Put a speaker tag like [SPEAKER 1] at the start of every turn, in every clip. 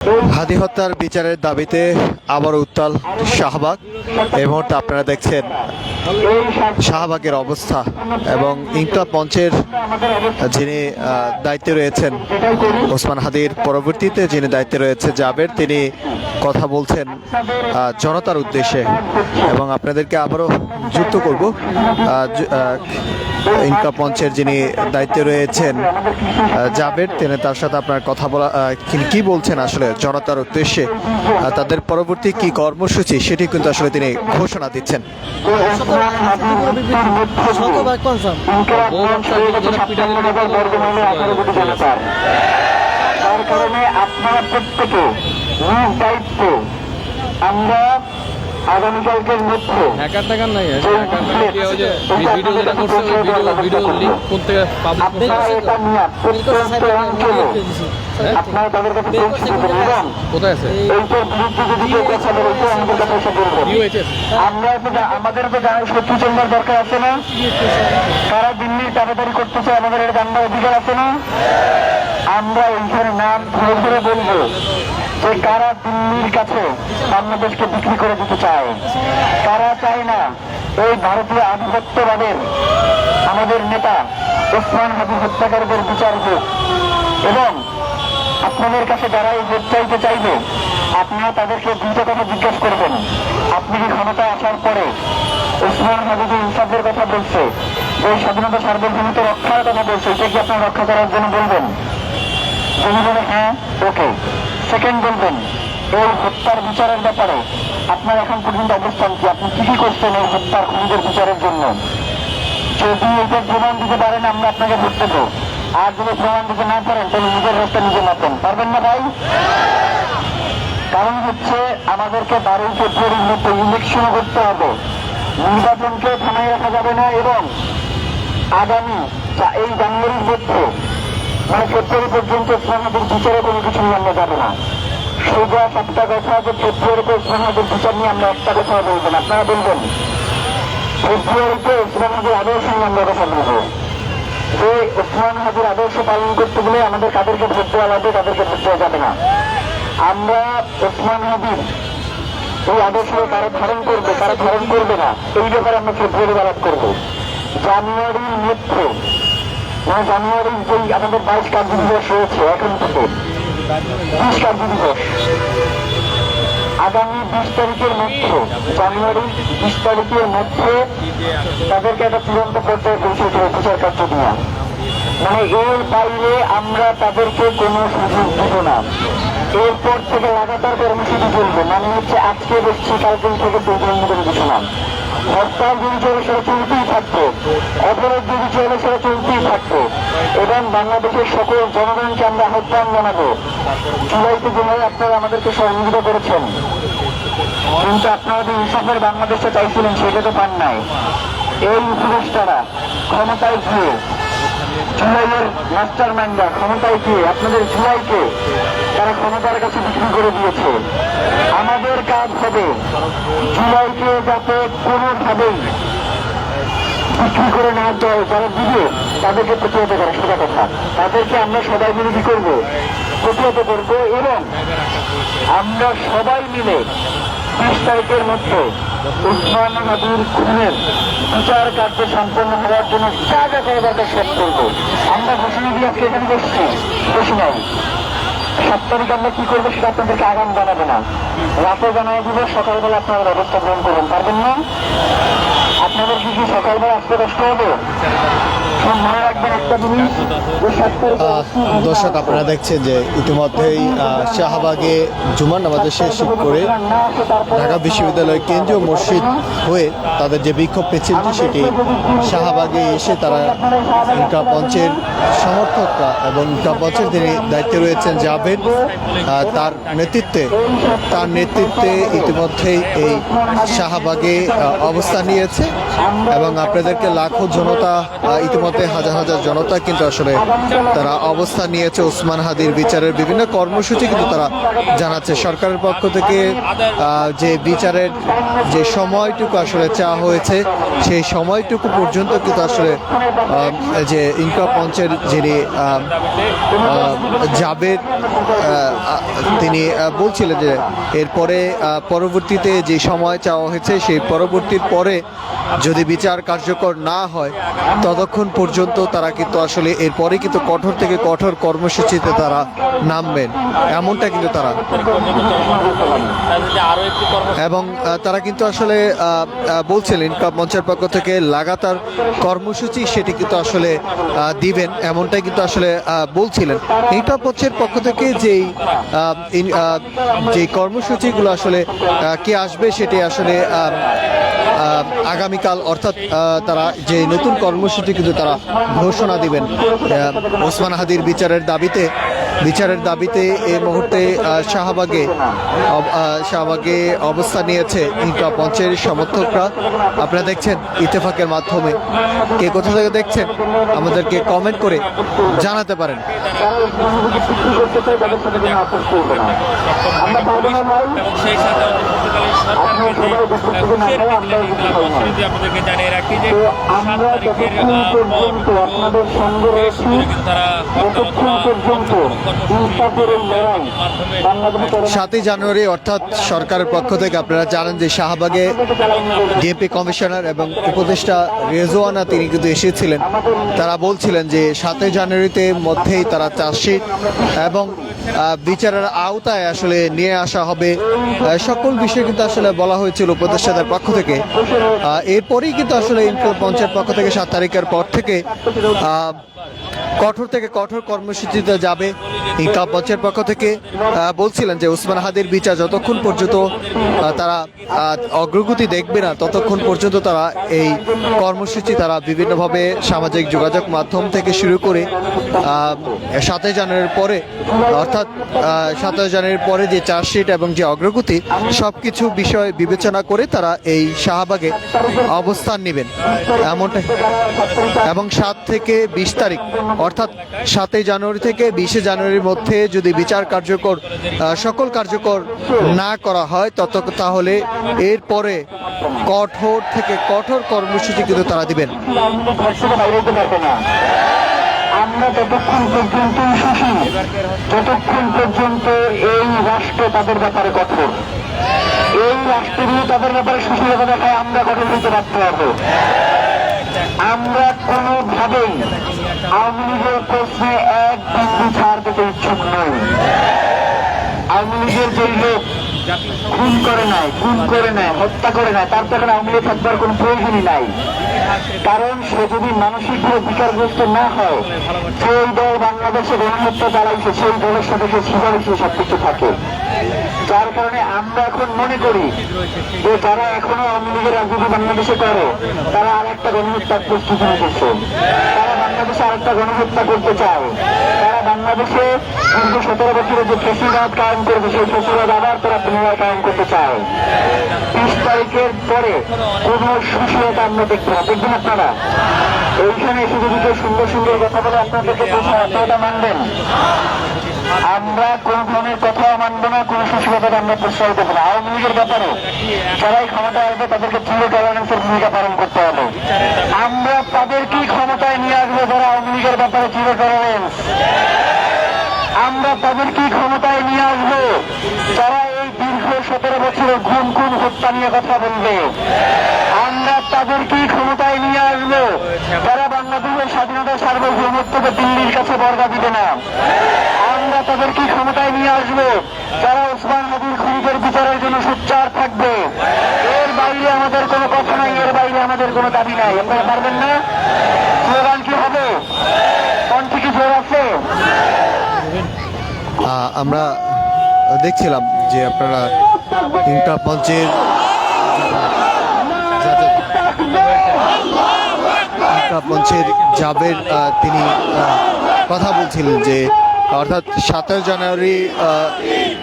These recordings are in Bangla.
[SPEAKER 1] হাদি হত্যার বিচারের দাবিতে আবার উত্তাল শাহবাগ। এই মুহূর্তে আপনারা দেখছেন শাহবাগের অবস্থা এবং ইনকলাব মঞ্চের যিনি দায়িত্বে রয়েছেন ওসমান হাদির পরবর্তীতে যিনি দায়িত্বে রয়েছে জাবের, তিনি কথা বলছেন জনতার উদ্দেশ্যে এবং আপনাদেরকে আবারও যুক্ত করব ইনকলাব মঞ্চের যিনি দায়িত্বে রয়েছেন জাবের, তিনি তার সাথে আপনার কথা বলা কি বলছেন আসলে জনতার উদ্দেশ্যে, তাদের পরবর্তী কি কর্মসূচি সেটি কিন্তু আসলে তিনি ঘোষণা দিচ্ছেন।
[SPEAKER 2] তার কারণে আপনারা প্রত্যেকে নিজ দায়িত্ব আমরা আগামীকালকের মধ্যে আপনারা তাদের কাছে আমাদের তো শত্রু চেম্বার দরকার আছে না? তারা দিল্লির তাড়াতাড়ি করতেছে, আমাদের এর জানার অধিকার আছে না? আমরা এইখানে নাম ধরে ধরে বলবো যে কারা দিল্লির কাছে বাংলাদেশকে বিক্রি করে দিতে চায়, কারা চায় না এই ভারতীয় আধিপত্যবাদের আমাদের নেতা ওসমান হাদি হত্যাকারীদের বিচার হোক। এবং আপনাদের কাছে যারা এই ভোট চাইতে চাইবে, আপনারা তাদেরকে দুটো কথা জিজ্ঞাসা করবেন। আপনি কি ক্ষমতায় আসার পরে ওসমান হাদি যে ইনসাফের কথা বলছে, এই স্বাধীনতা সার্বভৌমত্ব রক্ষার কথা বলছে, এটা কি আপনারা রক্ষা করার জন্য বলবেন? যদি বলে হ্যাঁ, ওকে। সেকেন্ড বলবেন এই হত্যার বিচারের ব্যাপারে আপনার এখন পর্যন্ত অবস্থান কি, আপনি কি করছেন এই হত্যার খুনিদের বিচারের জন্য? যদি এটা প্রমাণ দিতে পারেন আমরা আপনাকে ভোট দেবো, আর যদি প্রমাণ দিতে না পারেন তাহলে নিজের রাস্তা নিজে মাপেন। পারবেন না ভাই? কারণ হচ্ছে আমাদেরকে 12 ফেব্রুয়ারির মধ্যে ইলেকশন করতে হবে, নির্বাচনকে থামায় রাখা যাবে না। এবং আগামী এই জানুয়ারির মধ্যে মানে ফেব্রুয়ারি পর্যন্ত ওসমানের বিচারে কোনো কিছু নিয়ে আমরা যাবে না। সোজা একটা কথা যে ফেব্রুয়ারিতে ওসমানের বিচার নিয়ে আমরা একটা কথা বলবেন, আপনারা বলবেন ফেব্রুয়ারিতে ওসমান হাদির আদর্শ নিয়ে আমরা কথা বলবো। যে ওসমান হাদির আদর্শ পালন করতে গেলে আমাদের কাদেরকে ভোট দেওয়া লাগবে, তাদেরকে ভোট দেওয়া যাবে না। আমরা ওসমান হাদির এই আদর্শ কারা ধারণ করবে, কারা ধারণ করবে না, এই ব্যাপারে আমরা ফেব্রুয়ারি আলাপ করবো। জানুয়ারির মধ্যে মানে জানুয়ারির যেই আমাদের 22 কার্য দিবস রয়েছে, এখন থেকে 20 কার্য দিবস, আগামী 20 তারিখের মধ্যে, জানুয়ারি 20 তারিখের মধ্যে তাদেরকে একটা চূড়ান্ত পর্যায়ে পৌঁছতে হবে বিচার কার্য দেওয়া। মানে এর বাইরে আমরা তাদেরকে কোনো সুযোগ দেব না। এরপর থেকে লাগাতার কর্মসূচি চলবে, মানে হচ্ছে আজকে বসছি কালদিন থেকে প্রয়োজন মতো কিছু না। হরতাল যদি চলে সেটা চলতেই থাকতো, অপরাধ যদি চলে সেটা চলতেই থাকতো। এবং বাংলাদেশের সকল জনগণকে আমরা আহ্বান জানাবো, জুলাইতে যেভাবে আপনারা আমাদেরকে সহযোগিতা করেছেন, কিন্তু আপনারা যে ইনসাফের বাংলাদেশটা চাইছিলেন সেটা তো পান নাই। এই উপদেষ্টারা ক্ষমতায় গিয়ে, জুলাইয়ের মাস্টার মাইন্ডরা ক্ষমতায় গিয়ে আপনাদের জুলাইকে তারা ক্ষমতার কাছে বিক্রি করে দিয়েছে। আমাদের কাজ হবে জুলাইকে যাতে কোনোভাবেই বিক্রি করে না দেয়, যারা দিবে তাদেরকে প্রতিহত করা, সোজা কথা। তাদেরকে আমরা সবাই মিলে কি করবো, প্রতিহত করবো। এবং আমরা সবাই মিলে 20 তারিখের মধ্যে ওসমান হাদির খুনের বিচার কার্য সম্পন্ন হওয়ার জন্য যা যা করা দরকার সব করবো। আমরা ঘোষণা দিয়ে আজকে এখানে বসছি, বসি নাই। 7 তারিখ আমরা কি করবো সেটা আপনাদেরকে আগাম জানাবো না, রাতে জানাই দিব, সকালবেলা আপনারা ব্যবস্থা গ্রহণ করুন। পারবেন না? আপনাদের কি সকালবেলা আসতে কষ্ট হবে? মনে রাখবেন একটা জিনিস,
[SPEAKER 1] দর্শক আপনারা দেখছেন যে ইতিমধ্যেই শাহবাগে জুমার নামাজে শেষ করে ঢাকা বিশ্ববিদ্যালয়ের কেন্দ্রীয় মসজিদ হয়ে তাদের যে বিক্ষোভ মিছিলটি সেটি শাহবাগে এসে তারা ইনকলাব মঞ্চের সমর্থকরা এবং ইনকলাব মঞ্চের যিনি দায়িত্বে রয়েছেন জাবের, তার নেতৃত্বে ইতিমধ্যেই এই শাহবাগে অবস্থান নিয়েছে এবং আপনাদেরকে লাখো জনতা ইতিমধ্যে প্রান্তে হাজার হাজার জনতা কিন্তু আসলে তারা অবস্থান নিয়েছে ওসমান হাদির বিচারের বিভিন্ন কর্মসূচি কিন্তু তারা জানাচ্ছে। সরকারের পক্ষ থেকে যে বিচারের যে সময়টুকু আসলে চাওয়া হয়েছে সেই সময়টুকু পর্যন্ত কিন্তু আসলে যে ইনকা মঞ্চের যিনি জাবের তিনি বলছিলেন যে এরপরে পরবর্তীতে যে সময় চাওয়া হয়েছে সেই পরবর্তীর পরে যদি বিচার কার্যকর না হয় ততক্ষণ পর্যন্ত তারা কিন্তু আসলে এরপরে কিন্তু কঠোর থেকে কঠোর কর্মসূচিতে তারা নামবেন, এমনটা কিন্তু তারা এবং তারা কিন্তু আসলে বলছিলেন ইনকা মঞ্চের পক্ষ থেকে লাগাতার কর্মসূচি সেটি কিন্তু আসলে দিবেন, এমনটাই কিন্তু আসলে বলছিলেন। ইনকা মঞ্চের পক্ষ থেকে যে কর্মসূচিগুলো আসলে কি আসবে সেটি আসলে আগামীকাল অর্থাৎ তারা যে নতুন কর্মসূচি কিন্তু তারা ঘোষণা দিবেন ওসমান হাদির বিচারের দাবিতে এই মুহূর্তে শাহবাগে অবস্থান নিয়েছে ইনকা মঞ্চের সমর্থকরা। আপনারা দেখছেন ইত্তেফাকের মাধ্যমে, কে কোথা থেকে দেখছেন আমাদেরকে কমেন্ট করে জানাতে পারেন।
[SPEAKER 3] আপনাদেরকে জানিয়ে রাখি যে 7 তারিখের
[SPEAKER 2] আপনাদের সঙ্গে রয়েছি মাধ্যমে
[SPEAKER 1] 7ই জানুয়ারি অর্থাৎ সরকারের পক্ষ থেকে আপনারা জানেন যে শাহবাগে ডিএমপি কমিশনার এবং উপদেষ্টা রেজওয়ানা তিনি কিন্তু এসেছিলেন। তারা বলছিলেন যে 7ই জানুয়ারিতে মধ্যেই তারা চার্জশিট এবং বিচারের আওতায় আসলে নিয়ে আসা হবে, সকল বিষয় কিন্তু আসলে বলা হয়েছিল উপদেষ্টাদের পক্ষ থেকে। এরপরেই কিন্তু আসলে ইনকা মঞ্চের পক্ষ থেকে 7 তারিখের পর থেকে কঠোর থেকে কঠোর কর্মসূচিতে যাবে। ইনকা মঞ্চের পক্ষ থেকে বলছিলেন যে ওসমান হাদির বিচার যতক্ষণ পর্যন্ত তারা অগ্রগতি দেখবে না ততক্ষণ পর্যন্ত তারা এই কর্মসূচি তারা বিভিন্নভাবে সামাজিক যোগাযোগ মাধ্যম থেকে শুরু করে 7ই জানুয়ারির পরে অর্থাৎ 7ই জানুয়ারির পরে যে চার্জশিট এবং যে অগ্রগতি সব কিছু বিষয় বিবেচনা করে তারা এই শাহবাগে অবস্থান নেবেন এমনটা। এবং 7 থেকে 20 তারিখ অর্থাৎ 7ই জানুয়ারি থেকে 20শে জানুয়ারির মধ্যে যদি বিচার কার্যকর সকল কার্যকর না করা হয় তাহলে এরপরে কঠোর থেকে কঠোর কর্মসূচি কিন্তু তারা দিবেন।
[SPEAKER 2] আমরা ততক্ষণ পর্যন্ত এই রাষ্ট্র তাদের ব্যাপারে কঠোর, এই রাষ্ট্র নিয়ে তাদের ব্যাপারে সুশীলতা দেখায় আমরা কঠোর হইতে বাধ্য হবো। আমরা কোনোভাবেই আওয়ামী লীগের প্রশ্নে এক বিন্দু ছাড় দিতে ইচ্ছুক নই। আওয়ামী লীগের যে লোক খুন করে নাই, হত্যা করে নাই, তার তো এখন আওয়ামী লীগ থাকবার কোনো প্রয়োজনই নাই। কারণ সে যদি মানসিকভাবে বিকারগ্রস্ত না হয়, সেই দল বাংলাদেশে গণহত্যা চালাইছে সেই দলের সাথে সে সুপারিশে সবকিছু থাকে। যার কারণে আমরা এখন মনে করি যে যারা এখনো আওয়ামী লীগের রাজনীতি বাংলাদেশে করে তারা আর একটা গণহত্যার প্রস্তুতি নিতেছে, তারা বাংলাদেশে আরেকটা গণহত্যা করতে চায়, তারা বাংলাদেশে দীর্ঘ 17 বছরের যে ফ্যাসিবাদ কায়েম করবে সেই ফ্যাসিবাদ আবার তারা পুনরায় কায়েম করতে চায়। 30 তারিখের পরে কোন সুশীলতা আমরা দেখতে না, দেখবেন আপনারা এইখানে এসে যদি কেউ সুন্দর সুন্দর কথা বলে আপনাদেরকে আপনারা মানবেন। আমরা কোন ধরনের কথাও মানবো না, কোন সুশীলতা আমরা প্রশ্রয় দেবো না। আওয়ামী লীগের ব্যাপারে যারাই ক্ষমতা আসবে তাদেরকে জিরো টলারেন্সের ভূমিকা পালন করতে হবে। আমরা তাদেরকেই ক্ষমতায় নিয়ে আসবো যারা আওয়ামী লীগের ব্যাপারে জিরো টলারেন্স, আমরা তাদেরকেই ক্ষমতায় নিয়ে আসবো যারা এই দীর্ঘ 17 বছরের গুম হত্যা নিয়ে কথা বলবে, আমরা তাদেরকেই ক্ষমতায় নিয়ে আসবো যারা বাংলাদেশের স্বাধীনতা সার্বভৌমত্বকে দিল্লির কাছে বর্গা দিবে না, আমরা তাদেরকেই ক্ষমতায় নিয়ে আসবো যারা ওসমান হাদির খুনিদের বিচারের জন্য সোচ্চার থাকবে। এর বাইরে আমাদের কোনো কথা নাই, এর বাইরে আমাদের কোনো দাবি নাই। আপনারা পারবেন না? স্লোগান কি হবে? কণ্ঠে কি জোর আছে?
[SPEAKER 1] আমরা দেখছিলাম যে আপনারা ইনকা মঞ্চের জাবের তিনি কথা বলছিলেন যে অর্থাৎ 7 জানুয়ারি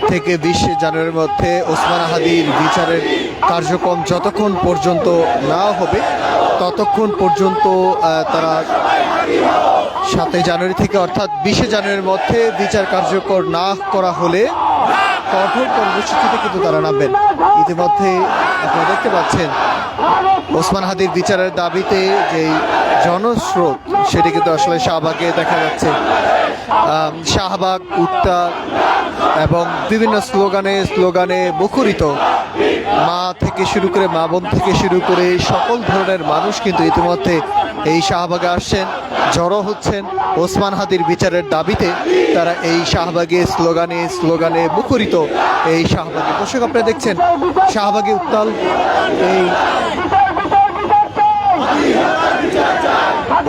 [SPEAKER 1] থেকে 20 জানুয়ারির মধ্যে ওসমান হাদির বিচারের কার্যক্রম যতক্ষণ পর্যন্ত না হবে ততক্ষণ পর্যন্ত তারা 7 জানুয়ারি থেকে অর্থাৎ 20 জানুয়ারির মধ্যে বিচার কার্যকর না করা হলে কঠোর কর্মসূচিতে কিন্তু তারা নামবেন। ইতিমধ্যে আপনারা দেখতে পাচ্ছেন ওসমান হাদির বিচারের দাবিতে যেই জনস্রোত সেটি কিন্তু আসলে শাহবাগে দেখা যাচ্ছে। শাহবাগ উত্তাল এবং বিভিন্ন স্লোগানে মুখরিত। মা থেকে শুরু করে মা বোন থেকে শুরু করে সকল ধরনের মানুষ কিন্তু ইতিমধ্যে এই শাহবাগে আসছেন, জড়ো হচ্ছেন ওসমান হাদির বিচারের দাবিতে। তারা এই শাহবাগে স্লোগানে মুখরিত এই শাহবাগে। দর্শক আপনারা দেখছেন শাহবাগে উত্তাল এই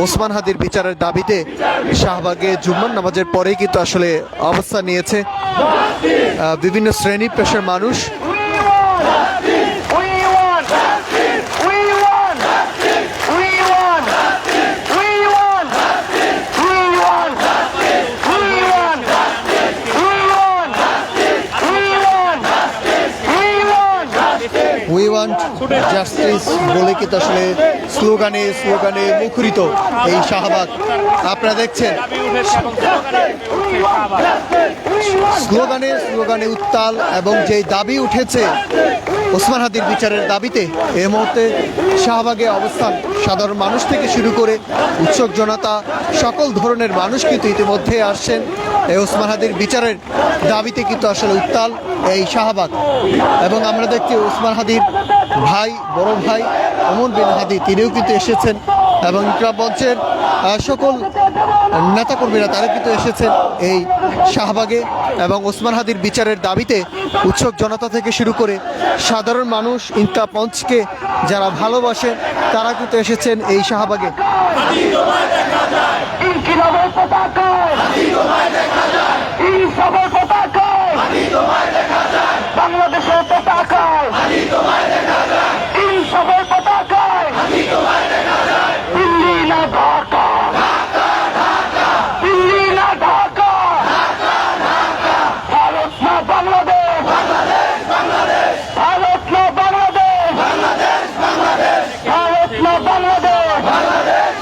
[SPEAKER 1] ওসমান হাদির বিচারের দাবিতে শাহবাগে জুম্মার নামাজের পরেই কিন্তু আসলে অবস্থান নিয়েছে বিভিন্ন শ্রেণী পেশার মানুষ। উই ওয়ান্ট জাস্টিস বলে কিন্তু আসলে স্লোগানে মুখরিত এই শাহবাগ। আপনারা দেখছেন স্লোগানে উত্তাল এবং যে দাবি উঠেছে ওসমান হাদির বিচারের দাবিতে এই মুহূর্তে শাহবাগে অবস্থান সাধারণ মানুষ থেকে শুরু করে উৎসুক জনতা, সকল ধরনের মানুষ কিন্তু ইতিমধ্যে আসছেন এই ওসমান হাদির বিচারের দাবিতে কিন্তু আসলে উত্তাল এই শাহবাগ। এবং আমরা দেখছি ওসমান হাদির ভাই, বড় ভাই ওমর বিন হাদি তিনিও কিন্তু এসেছেন এবং ইনকিলাব মঞ্চের সকল নেতাকর্মীরা তারা কিন্তু এসেছেন এই শাহবাগে এবং ওসমান হাদির বিচারের দাবিতে উৎসুক জনতা থেকে শুরু করে সাধারণ মানুষ, ইনকিলাব মঞ্চকে যারা ভালোবাসেন তারা কিন্তু এসেছেন এই শাহবাগে।
[SPEAKER 2] বাংলাদেশের পতাকায় ইনসাফের পতাকায় দিল্লি না ঢাকা, দিল্লি না ঢাকা, ভারত না বাংলাদেশ, ভারত না বাংলাদেশ, ভারত না বাংলাদেশ,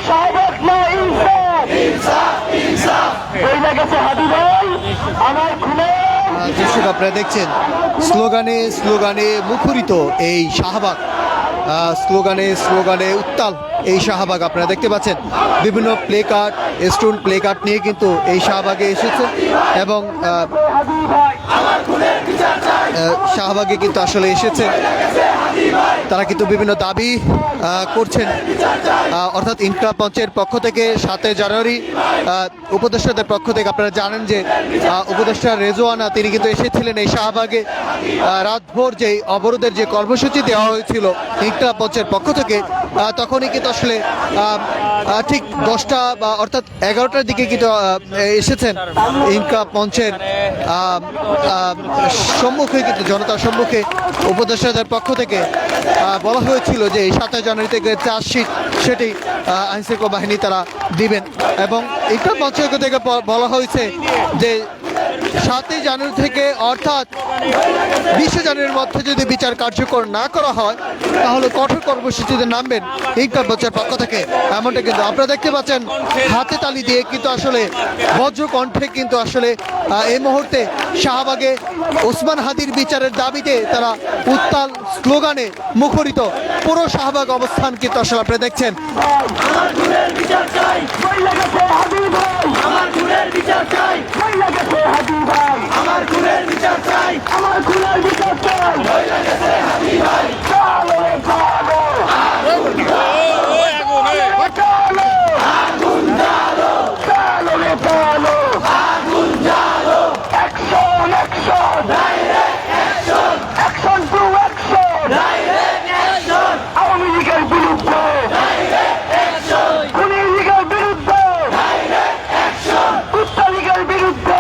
[SPEAKER 2] শাহবাগ না ইনসাফ, এই লেগেছে হাদি ভাই আমার খুলে।
[SPEAKER 1] দর্শক আপনারা দেখছেন স্লোগানে মুখরিত এই শাহবাগ, স্লোগানে উত্তাল এই শাহবাগ। আপনারা দেখতে পাচ্ছেন বিভিন্ন স্টোন প্লে কার্ড নিয়ে কিন্তু এই শাহবাগে এসেছে এবং শাহবাগে কিন্তু আসলে এসেছে তারা কিন্তু বিভিন্ন দাবি করছেন। অর্থাৎ ইনকিলাব মঞ্চের পক্ষ থেকে 7 জানুয়ারি উপদেষ্টাদের পক্ষ থেকে আপনারা জানেন যে উপদেষ্টা রেজওয়ানা তিনি কিন্তু এসেছিলেন এই শাহবাগে। রাতভর যে অবরোধের যে কর্মসূচি দেওয়া হয়েছিল ইনকিলাব মঞ্চের পক্ষ থেকে তখনই কিন্তু আসলে ঠিক 10টা বা অর্থাৎ 11টার দিকে কিন্তু এসেছেন ইনকিলাব মঞ্চের সম্মুখে, কিন্তু জনতার সম্মুখে উপদেষ্টাদের পক্ষ থেকে বলা হয়েছিল যে 7 জানুয়ারি থেকে চার্জশিট সেটি আইনশৃঙ্খলা বাহিনী তারা দিবেন এবং ইনকিলাব মঞ্চের থেকে বলা হয়েছে যে 7 জানুয়ারি থেকে অর্থাৎ 20 জানুয়ারির মধ্যে যদি বিচার কার্যকর না করা হয় তাহলে কঠোর কর্মসূচিতে নামবেন ইনকিলাব মঞ্চের পক্ষ থেকে। এমনটা কিন্তু আপনারা দেখতে পাচ্ছেন হাতে তালি দিয়ে কিন্তু আসলে বজ্র কণ্ঠে কিন্তু আসলে এই মুহূর্তে শাহবাগে ওসমান হাদির বিচারের দাবিতে তারা উত্তাল স্লোগানে মুখরিত পুরো শাহবাগ অবস্থান কিন্তু আসলে আপনারা দেখছেন।
[SPEAKER 2] বিরুদ্ধে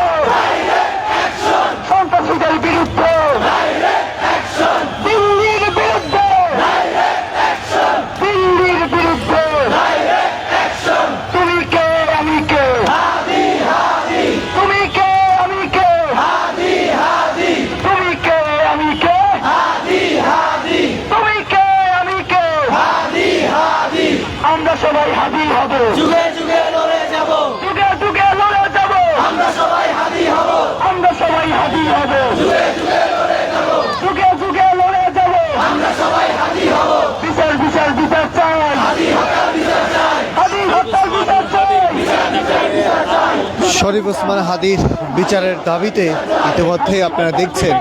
[SPEAKER 1] শরীফ ওসমান হাদির বিচারের দাবিতে ইতিমধ্যে আপনারা দেখছেন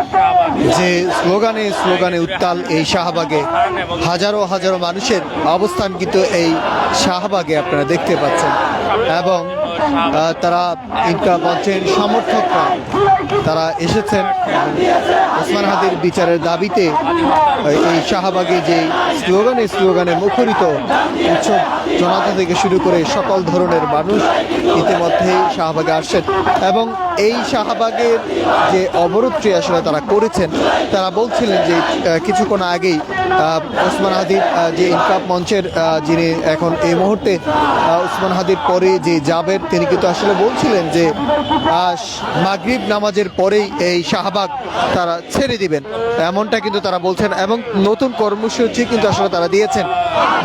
[SPEAKER 1] যে স্লোগানে স্লোগানে উত্তাল এই শাহবাগে হাজারো হাজারো মানুষের অবস্থান কিন্তু এই শাহবাগে আপনারা দেখতে পাচ্ছেন এবং তারা ইনকা মঞ্চের সমর্থকরা তারা এসেছেন ওসমান হাদির বিচারের দাবিতে এই শাহবাগে যে স্লোগানে স্লোগানে মুখরিত উৎসব জনতা থেকে শুরু করে সকল ধরনের মানুষ ইতিমধ্যেই শাহবাগে আসছেন এবং এই শাহবাগের যে অবরোধটি আসলে তারা করেছেন তারা বলছিলেন যে কিছুক্ষণ আগেই ওসমান হাদির যে ইনকাপ মঞ্চের যিনি এখন এই মুহূর্তে ওসমান হাদির পরে যে জাবের তিনি কিন্তু আসলে বলছিলেন যে মাগরিব নামাজের পরেই এই শাহবাগ তারা ছেড়ে দিবেন এমনটা কিন্তু তারা বলছেন এবং নতুন কর্মসূচি কিন্তু আসলে তারা দিয়েছেন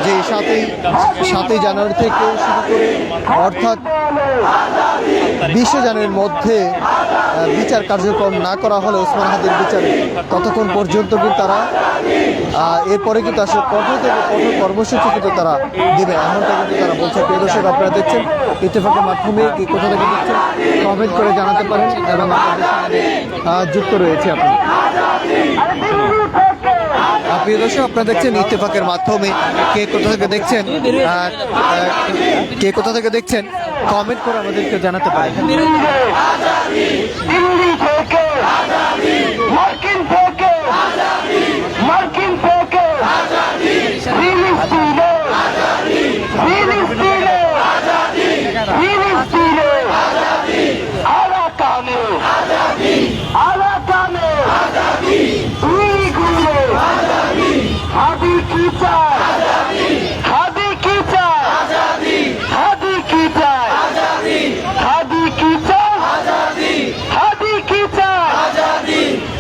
[SPEAKER 1] যে 7ই জানুয়ারি থেকে শুরু করে অর্থাৎ 20 জানুয়ারির মধ্যে বিচার কার্যক্রম না করা হলে ওসমান হাদির বিচার ততক্ষণ পর্যন্ত কিন্তু তারা এরপরে কিন্তু আসলে কঠোর থেকে কঠোর কর্মসূচি কিন্তু তারা দেবে এমনটা কিন্তু তারা বলছে। প্রিয় দর্শক আপনারা দেখছেন ইত্তেফাকের মাধ্যমে কি কোথা থেকে দেখছেন কমেন্ট করে জানাতে পারেন এবং আপনাদের সঙ্গে যুক্ত রয়েছে আপনি। প্রিয় দর্শক আপনারা দেখছেন ইত্তেফাকের মাধ্যমে কে কোথা থেকে দেখছেন কমেন্ট করে আমাদেরকে জানাতে পারেন।
[SPEAKER 2] দিল্লি থেকে মার্কিন থেকে মার্কিন থেকে ফিলিস্তিনে ফিলিস্তিনে ফিলিস্তিনে আরাকানে আরাকানে উইগুরে হাদি কি চায় হাদি কি চায় হাদি কি চায় হাদি কি চায় হাদি কি চায়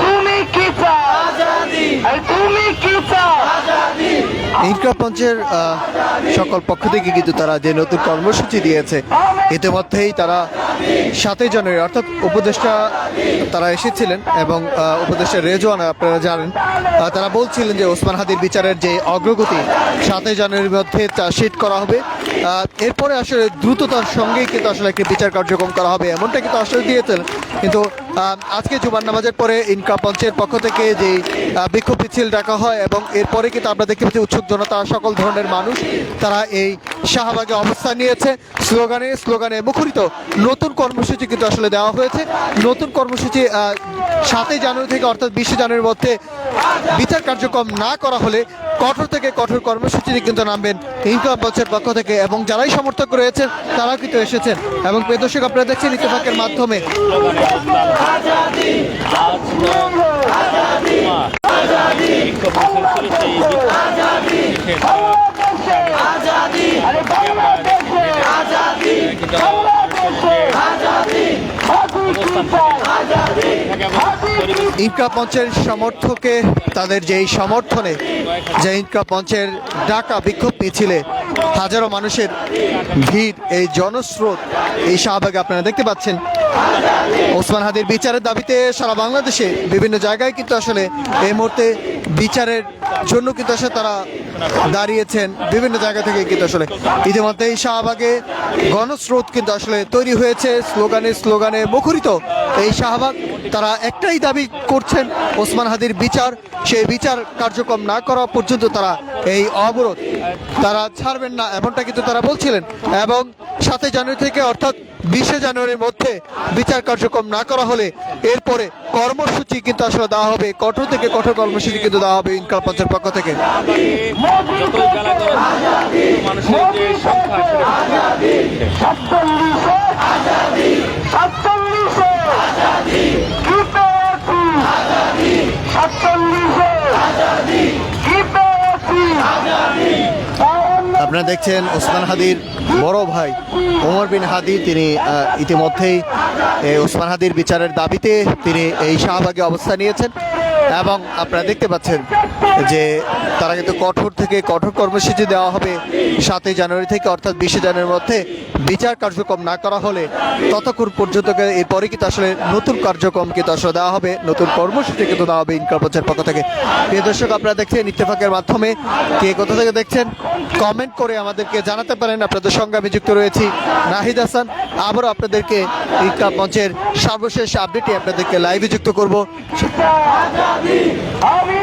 [SPEAKER 2] তুমি কি চায় তুমি কি চায়
[SPEAKER 1] ইনকাপ মঞ্চের সকল পক্ষ থেকে কিন্তু তারা যে নতুন কর্মসূচি দিয়েছে ইতিমধ্যেই তারা 7ই জানুয়ারি অর্থাৎ উপদেষ্টা তারা এসেছিলেন এবং উপদেষ্টা রেজওয়ান আপনারা জানেন তারা বলছিলেন যে ওসমান হাদির বিচারের যে অগ্রগতি 7ই জানুয়ারির মধ্যে চার্জশিট করা হবে এরপরে আসলে দ্রুততার সঙ্গেই কিন্তু আসলে একটি বিচার কার্যক্রম করা হবে এমনটা কিন্তু আসলে দিয়েছেন। কিন্তু আজকে জুমার নামাজের পরে ইনকাপ মঞ্চের পক্ষ থেকে যে বিক্ষোভ মিছিল ডাকা হয় এবং এরপরে কিন্তু আমরা দেখতে পাচ্ছি উৎসুক জনতা সকল ধরনের মানুষ তারা এই শাহবাগে অবস্থান নিয়েছে স্লোগানে স্লোগানে মুখরিত নতুন কর্মসূচি কিন্তু আসলে দেওয়া হয়েছে। নতুন কর্মসূচি 7ই জানুয়ারি থেকে অর্থাৎ 20 জানুয়ারির মধ্যে বিচার কার্যক্রম না করা হলে কঠোর থেকে কঠোর কর্মসূচি কিন্তু নামবেন ইনকাপ মঞ্চের পক্ষ থেকে এবং যারাই সমর্থক রয়েছেন তারা কিন্তু এসেছেন এবং প্রিয় দর্শক আপনারা দেখছেন ইত্তেফাকের মাধ্যমে ইনকাপ মঞ্চের সমর্থকে তাদের যেই সমর্থনে যে ইনকাপ মঞ্চের ডাকা বিক্ষোভ মিছিলে হাজারো মানুষের ভিড় এই জনস্রোত এই শাহবাগে আপনারা দেখতে পাচ্ছেন ওসমান হাদির বিচারের দাবিতে সারা বাংলাদেশে বিভিন্ন জায়গায় কিন্তু আসলে এই মুহূর্তে বিচারের জন্য কিন্তু আসলে তারা দাঁড়িয়েছেন বিভিন্ন জায়গা থেকে কিন্তু আসলে ইতিমধ্যে এই শাহবাগে গণস্রোত কিন্তু আসলে তৈরি হয়েছে স্লোগানে স্লোগানে মুখরিত এই শাহবাগ তারা একটাই দাবি করছেন ওসমান হাদির বিচার সেই বিচার কার্যক্রম না করা পর্যন্ত তারা এই অবরোধ তারা ছাড়বেন না এমনটা কিন্তু তারা বলছিলেন এবং 7ই জানুয়ারি থেকে অর্থাৎ 20 জানুয়ারির মধ্যে বিচার কার্যক্রম না করা হলে এরপরে কর্মসূচি কিন্তু আসলে দেওয়া হবে কঠোর থেকে কঠোর কর্মসূচি কিন্তু দেওয়া হবে ইনকাপ মঞ্চের পক্ষ থেকে। আপনারা দেখছেন ওসমান হাদির বড় ভাই ওমর বিন হাদি তিনি ইতিমধ্যেই ওসমান হাদির বিচারের দাবিতে তিনি এই শাহবাগে অবস্থান নিয়েছেন এবং আপনারা দেখতে পাচ্ছেন যে তারা কিন্তু কঠোর থেকে কঠোর কর্মসূচি দেওয়া হবে 7ই জানুয়ারি থেকে, অর্থাৎ 20 জানুয়ারির মধ্যে বিচার কার্যক্রম না করা হলে ততক্ষণ পর্যন্ত এরপরে কিন্তু আসলে নতুন কার্যক্রম কিন্তু আসলে দেওয়া হবে, নতুন কর্মসূচি কিন্তু দেওয়া হবে ইনকিলাব মঞ্চের পক্ষ থেকে। প্রিয় দর্শক, আপনারা দেখছেন ইত্তেফাকের মাধ্যমে, কে কোথা থেকে দেখছেন কমেন্ট করে আমাদেরকে জানাতে পারেন। আপনাদের সঙ্গে আমি যুক্ত রয়েছি নাহিদ হাসান। আবারও আপনাদেরকে ইনকিলাব মঞ্চের সর্বশেষ আপডেটে আপনাদেরকে লাইভে যুক্ত করব।
[SPEAKER 2] আমি